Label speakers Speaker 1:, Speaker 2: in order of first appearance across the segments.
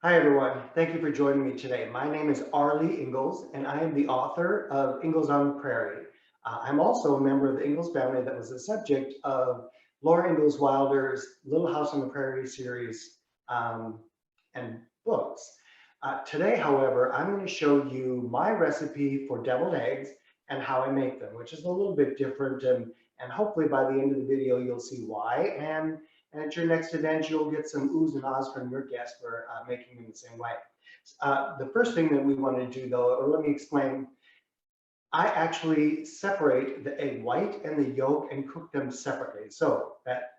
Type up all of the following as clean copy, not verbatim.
Speaker 1: Hi everyone, thank you for joining me today. My name is Arlie Ingalls and I am the author of Ingalls on the Prairie. I'm also a member of the Ingalls family that was the subject of Laura Ingalls Wilder's Little House on the Prairie series um, and books. Today, however, I'm going to show you my recipe for deviled eggs and how I make them, which is a little bit different, and hopefully by the end of the video you'll see why. And at your next event, you'll get some oohs and ahs from your guests for making them the same way. The first thing that we want to do, though, or let me explain, I actually separate the egg white and the yolk and cook them separately. So that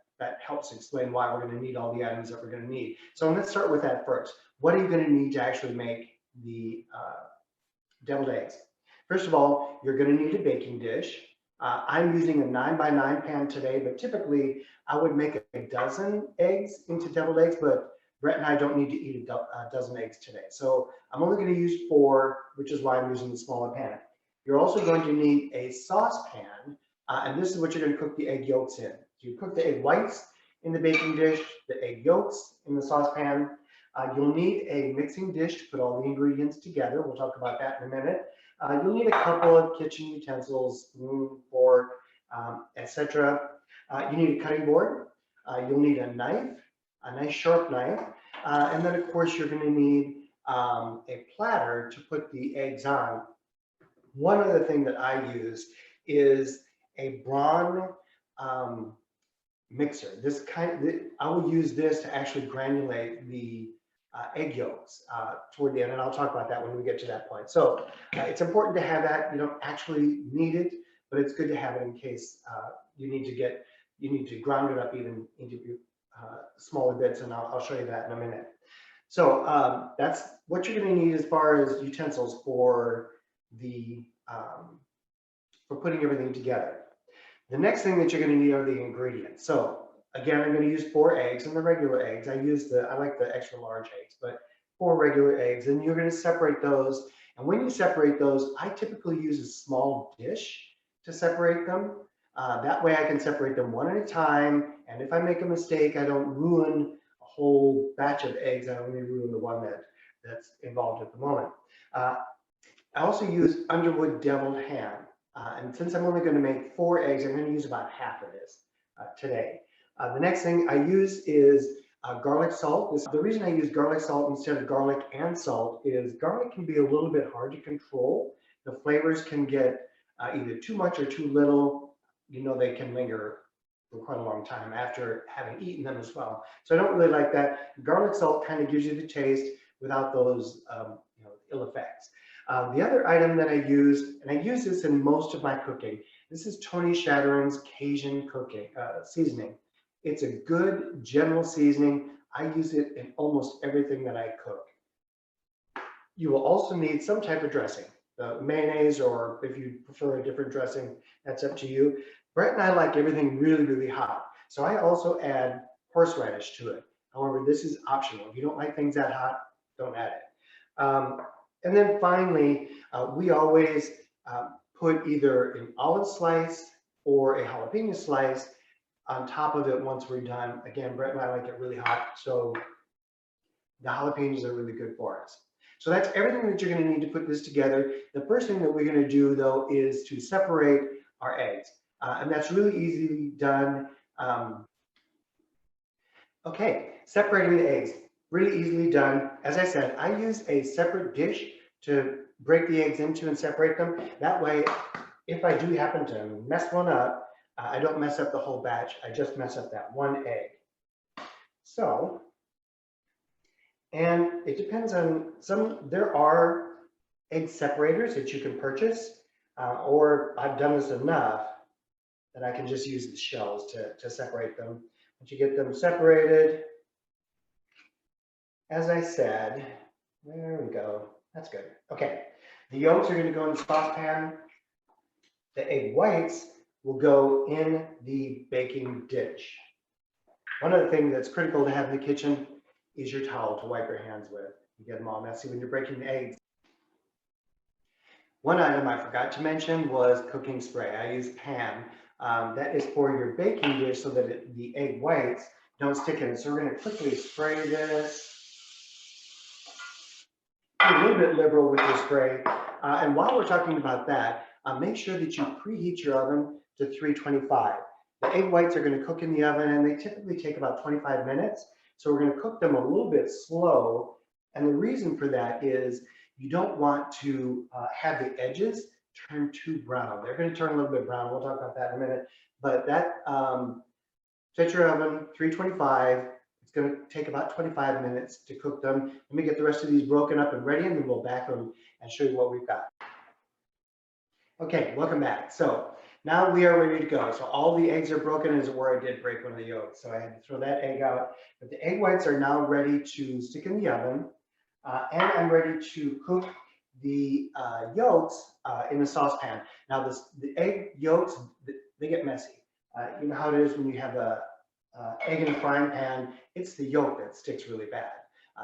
Speaker 1: helps explain why we're going to need all the items that we're going to need. So let's start with that first. What are you going to need to actually make the deviled eggs? First of all, you're going to need a baking dish. I'm using a 9 by 9 pan today, but typically I would make a dozen eggs into deviled eggs, but Brett and I don't need to eat a dozen eggs today. So I'm only going to use 4, which is why I'm using the smaller pan. You're also going to need a saucepan, and this is what you're going to cook the egg yolks in. So you cook the egg whites in the baking dish, the egg yolks in the saucepan. You'll need a mixing dish to put all the ingredients together. We'll talk about that in a minute. You'll need a couple of kitchen utensils, spoon, fork, etc. You need a cutting board. You'll need a knife, a nice sharp knife. And then, of course, you're going to need a platter to put the eggs on. One other thing that I use is a Braun mixer. I will use this to actually granulate the egg yolks toward the end, and I'll talk about that when we get to that point. So it's important to have that. You don't actually need it, but it's good to have it in case you need to ground it up even into smaller bits, and I'll show you that in a minute. So that's what you're going to need as far as utensils for the for putting everything together. The next thing that you're going to need are the ingredients. So again, I'm going to use 4 eggs and the regular eggs. I like the extra large eggs, but 4 regular eggs, and you're going to separate those. And when you separate those, I typically use a small dish to separate them. That way I can separate them one at a time. And if I make a mistake, I don't ruin a whole batch of eggs. I only ruin the one that's involved at the moment. I also use Underwood deviled ham. And since I'm only going to make 4 eggs, I'm going to use about half of this today. The next thing I use is garlic salt. The reason I use garlic salt instead of garlic and salt is garlic can be a little bit hard to control. The flavors can get either too much or too little. You know, they can linger for quite a long time after having eaten them as well. So I don't really like that. Garlic salt kind of gives you the taste without those ill effects. The other item that I use, and I use this in most of my cooking, this is Tony Shattering's Cajun cooking seasoning. It's a good general seasoning. I use it in almost everything that I cook. You will also need some type of dressing, mayonnaise, or if you prefer a different dressing, that's up to you. Brett and I like everything really, really hot. So I also add horseradish to it. However, this is optional. If you don't like things that hot, don't add it. And then finally, we always put either an olive slice or a jalapeno slice on top of it once we're done. Again, Brett and I like it really hot, so the jalapenos are really good for us. So that's everything that you're going to need to put this together. The first thing that we're going to do, though, is to separate our eggs. And that's really easily done. Okay, separating the eggs. Really easily done. As I said, I use a separate dish to break the eggs into and separate them. That way, if I do happen to mess one up, I don't mess up the whole batch. I just mess up that one egg. So, and it depends on there are egg separators that you can purchase, or I've done this enough that I can just use the shells to separate them. Once you get them separated, as I said, there we go. That's good. Okay, the yolks are going to go in the saucepan. The egg whites will go in the baking dish. One other thing that's critical to have in the kitchen is your towel to wipe your hands with. You get them all messy when you're breaking the eggs. One item I forgot to mention was cooking spray. I use Pam. That is for your baking dish so that the egg whites don't stick in it. So we're going to quickly spray this. a little bit liberal with your spray. And while we're talking about that, make sure that you preheat your oven to 325. The egg whites are going to cook in the oven, and they typically take about 25 minutes. So we're going to cook them a little bit slow. And the reason for that is you don't want to have the edges turn too brown. They're going to turn a little bit brown. We'll talk about that in a minute. But that set your oven 325. It's going to take about 25 minutes to cook them. Let me get the rest of these broken up and ready, and then we'll back them and show you what we've got. Okay, welcome back. So now we are ready to go. So all the eggs are broken, as it were. I did break one of the yolks, so I had to throw that egg out. But the egg whites are now ready to stick in the oven, and I'm ready to cook the yolks in the saucepan. Now the egg yolks, they get messy. You know how it is when you have a egg in a frying pan. It's the yolk that sticks really bad.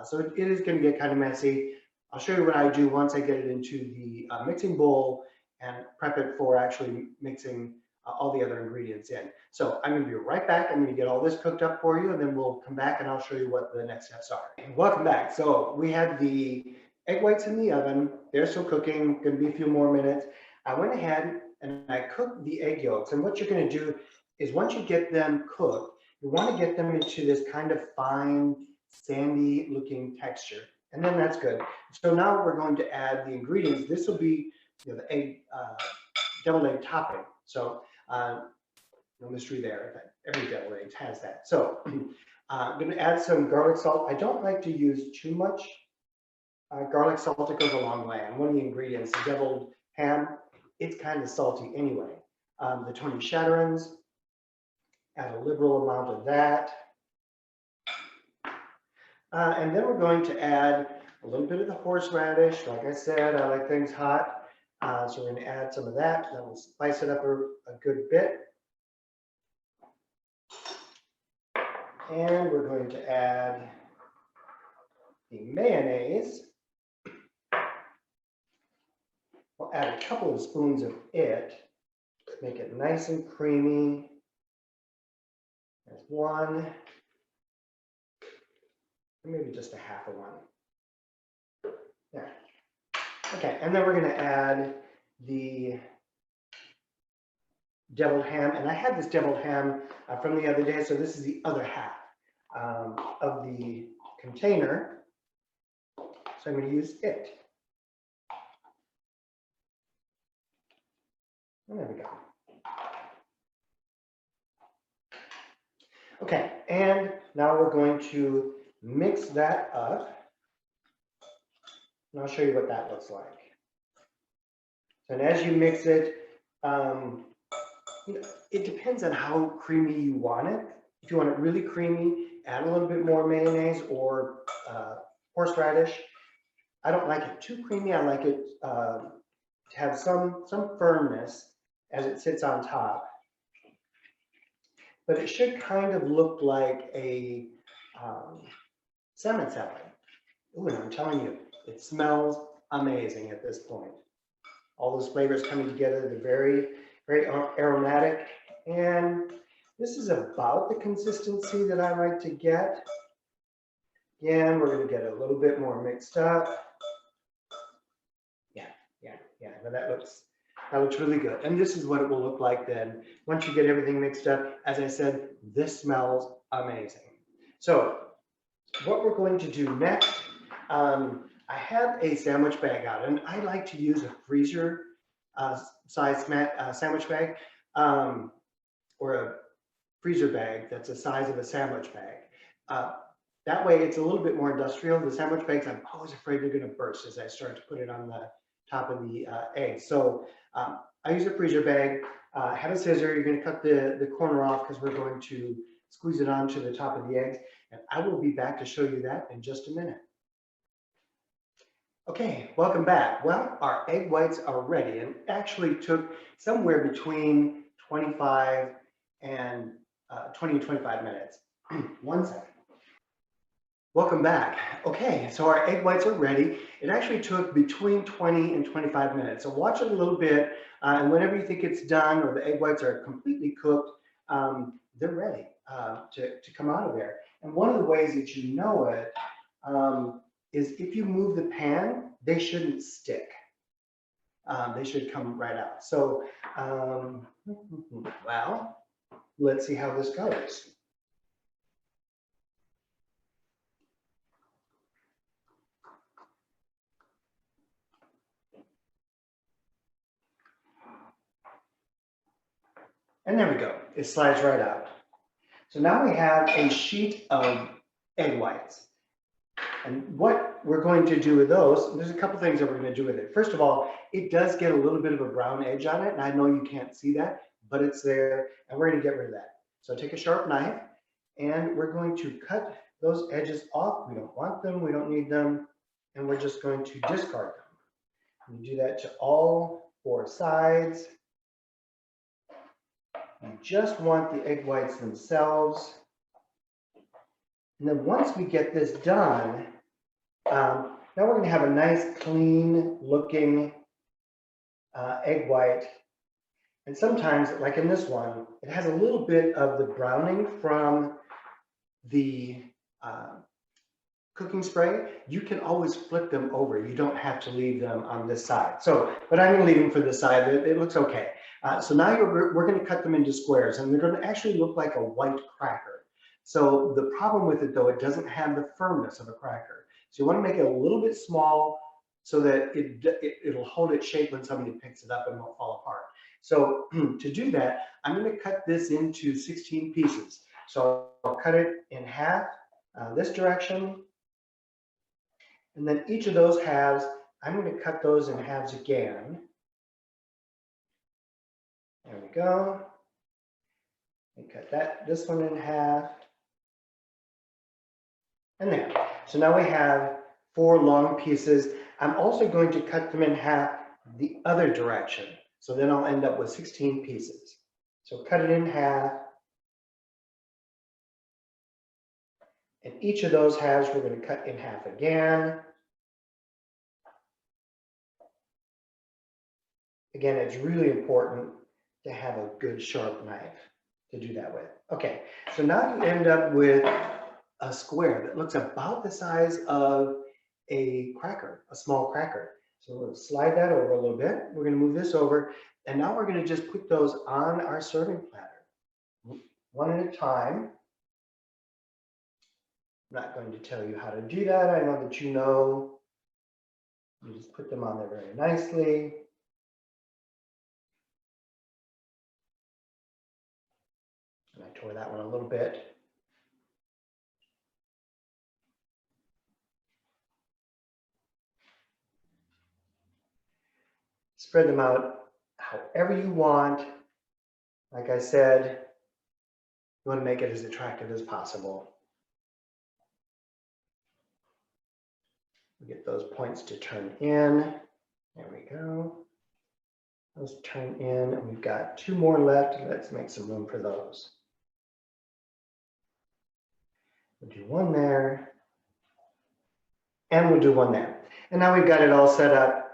Speaker 1: So it is going to get kind of messy. I'll show you what I do once I get it into the mixing bowl and prep it for actually mixing all the other ingredients in. So I'm going to be right back. I'm going to get all this cooked up for you, and then we'll come back and I'll show you what the next steps are. Welcome back. So we had the egg whites in the oven. They're still cooking, going to be a few more minutes. I went ahead and I cooked the egg yolks. And what you're going to do is once you get them cooked, you want to get them into this kind of fine, sandy looking texture. And then that's good. So now we're going to add the ingredients. This will be the egg, deviled egg topping. So no mystery there. Every deviled egg has that. So I'm going to add some garlic salt. I don't like to use too much garlic salt. It goes a long way. And one of the ingredients, the deviled ham, it's kind of salty anyway. The Tony Shatterings, add a liberal amount of that. And then we're going to add a little bit of the horseradish. Like I said, I like things hot. So we're going to add some of that. That will spice it up a good bit. And we're going to add the mayonnaise. We'll add a couple of spoons of it. Make it nice and creamy. There's one. Maybe just a half of one. There. Okay, and then we're going to add the deviled ham. And I had this deviled ham from the other day, so this is the other half of the container. So I'm going to use it. And there we go. Okay, and now we're going to mix that up. And I'll show you what that looks like. So, and as you mix it, it depends on how creamy you want it. If you want it really creamy, add a little bit more mayonnaise or horseradish. I don't like it too creamy. I like it to have some firmness as it sits on top. But it should kind of look like a salmon salad. Ooh, and I'm telling you, it smells amazing at this point. All those flavors coming together, they're very, very aromatic. And this is about the consistency that I like to get. Again, we're going to get a little bit more mixed up. Yeah. Now that looks really good. And this is what it will look like then. Once you get everything mixed up, as I said, this smells amazing. So what we're going to do next, I have a sandwich bag out, and I like to use a freezer size sandwich bag or a freezer bag that's the size of a sandwich bag. That way it's a little bit more industrial. The sandwich bags, I'm always afraid they're going to burst as I start to put it on the top of the egg. So I use a freezer bag. Have a scissor. You're going to cut the corner off because we're going to squeeze it onto the top of the eggs. And I will be back to show you that in just a minute. Okay, welcome back. Well, our egg whites are ready, and actually took somewhere between 25 and 20 and 25 minutes. One second. Welcome back. Okay, so our egg whites are ready. It actually took between 20 and 25 minutes. So watch it a little bit, and whenever you think it's done or the egg whites are completely cooked, they're ready to come out of there. And one of the ways that you know it is if you move the pan, they shouldn't stick. They should come right out. So, well, let's see how this goes. And there we go. It slides right out. So now we have a sheet of egg whites. And what we're going to do with those, there's a couple things that we're going to do with it. First of all, it does get a little bit of a brown edge on it. And I know you can't see that, but it's there. And we're going to get rid of that. So take a sharp knife and we're going to cut those edges off. We don't want them. We don't need them. And we're just going to discard them. We do that to all 4 sides. You just want the egg whites themselves. And then once we get this done, now we're going to have a nice clean looking egg white. And sometimes, like in this one, it has a little bit of the browning from the cooking spray. You can always flip them over. You don't have to leave them on this side. So, but I'm going to leave them for this side. It looks okay. So now we're going to cut them into squares, and they're going to actually look like a white cracker. So the problem with it, though, it doesn't have the firmness of a cracker. So you want to make it a little bit small so that it'll hold its shape when somebody picks it up and won't fall apart. So to do that, I'm going to cut this into 16 pieces. So I'll cut it in half this direction. And then each of those halves, I'm going to cut those in halves again. There we go. And cut this one in half. And there. So now we have 4 long pieces. I'm also going to cut them in half the other direction. So then I'll end up with 16 pieces. So cut it in half. And each of those halves we're going to cut in half again. Again, it's really important to have a good sharp knife to do that with. Okay, so now you end up with a square that looks about the size of a cracker, a small cracker. So we'll slide that over a little bit. We're going to move this over, and now we're going to just put those on our serving platter, one at a time. I'm not going to tell you how to do that. I know that you know. You just put them on there very nicely. And I tore that one a little bit. Spread them out however you want. Like I said, you want to make it as attractive as possible. We get those points to turn in. There we go. Those turn in, and we've got 2 more left. Let's make some room for those. We'll do one there, and we'll do one there. And now we've got it all set up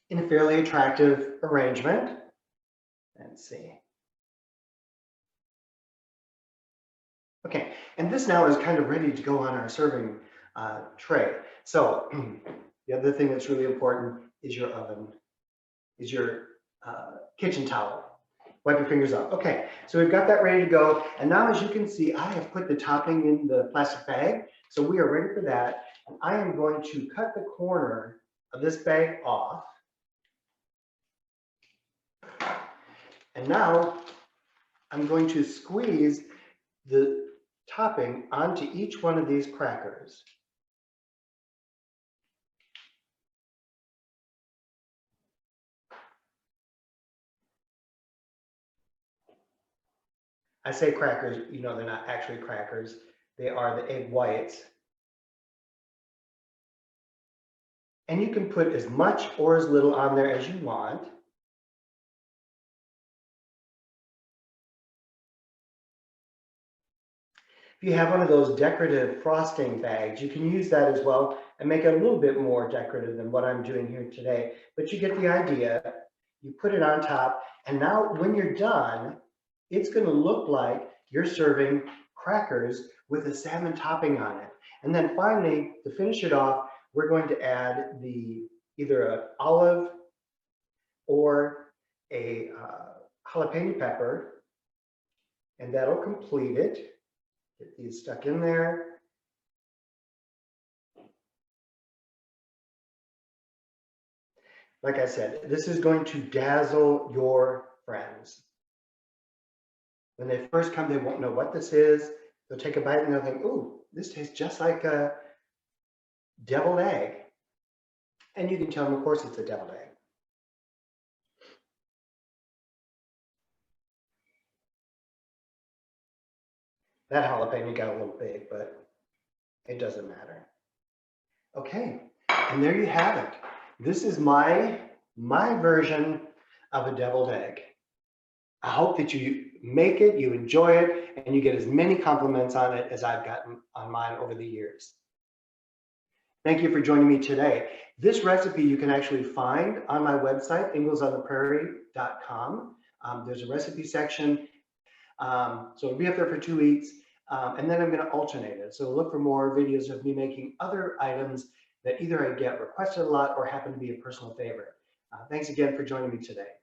Speaker 1: in a fairly attractive arrangement. Let's see. Okay, and this now is kind of ready to go on our serving tray. So the other thing that's really important is your oven, is your kitchen towel. Wipe your fingers off. Okay, so we've got that ready to go. And now, as you can see, I have put the topping in the plastic bag. So we are ready for that. And I am going to cut the corner of this bag off. And now I'm going to squeeze the topping onto each one of these crackers. I say crackers, you know, they're not actually crackers. They are the egg whites. And you can put as much or as little on there as you want. If you have one of those decorative frosting bags, you can use that as well and make it a little bit more decorative than what I'm doing here today. But you get the idea. You put it on top, and now when you're done, it's going to look like you're serving crackers with a salmon topping on it. And then finally, to finish it off, we're going to add either an olive or a jalapeno pepper, and that'll complete it. Get these stuck in there. Like I said, this is going to dazzle your friends. When they first come, they won't know what this is. They'll take a bite and they'll think, ooh, this tastes just like a deviled egg. And you can tell them, of course, it's a deviled egg. That jalapeno got a little big, but it doesn't matter. Okay, and there you have it. This is my version of a deviled egg. I hope that you make it, you enjoy it, and you get as many compliments on it as I've gotten on mine over the years. Thank you for joining me today. This recipe you can actually find on my website, inglesontheprairie.com. There's a recipe section. So it'll be up there for 2 weeks. And then I'm going to alternate it. So look for more videos of me making other items that either I get requested a lot or happen to be a personal favorite. Thanks again for joining me today.